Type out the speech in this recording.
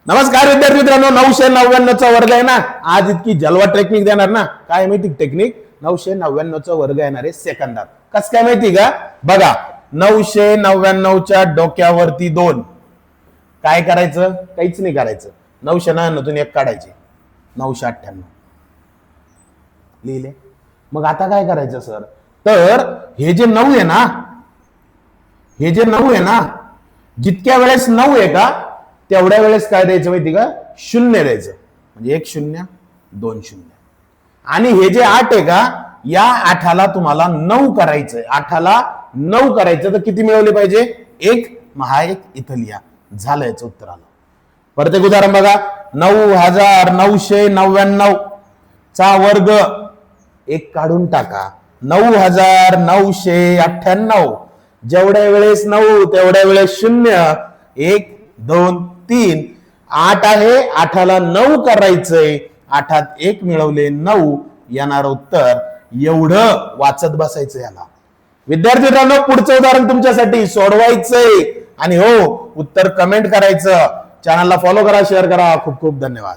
नमस्कार विद्यार्थी मित्रांनो, 999चा वर्ग आहे ना. आज इतकी जलवा टेक्निक देणार ना. काय माहिती टेक्निक? 999चा वर्ग येणार आहे सेकंदात. कस काय माहिती का? बघा, 999च्या डोक्यावरती 2. काय करायचं? काहीच नाही करायचं. 999तून 1 काढायचे, 998 लिहिले. मग आता काय करायचं सर? तर हे जे 9 आहे ना, हे जे 9 आहे ना, जितक्या वेळेस 9 आहे का तेवढ्या वेळेस काय द्यायचं माहिती का? 0 द्यायचं. म्हणजे 1 0 2 0. आणि हे जे 8 आहे का, या 8ला तुम्हाला 9 करायचंय. 8ला 9 करायचं तर किती मिळवले पाहिजे? 1. हा 1 इथं लिहा. झालं याचं उत्तर आलं. परत एक उदाहरण बघा. 9999 चा वर्ग 1 काढून टाका. 9998. जेवढ्या वेळेस 9 तेवढ्या वेळेस 0. 1 2 3. 8 आहे, 8ला 9 करायचंय. 8त 1 मिळवले 9. येणार उत्तर एवढं वाचत बसायचं याला. विद्यार्थी मित्रांनो, पुढचं उदाहरण तुमच्यासाठी सोडवायचंय. आणि हो, उत्तर कमेंट करायचं. चॅनलला फॉलो करा, शेअर करा. खूप खूप धन्यवाद.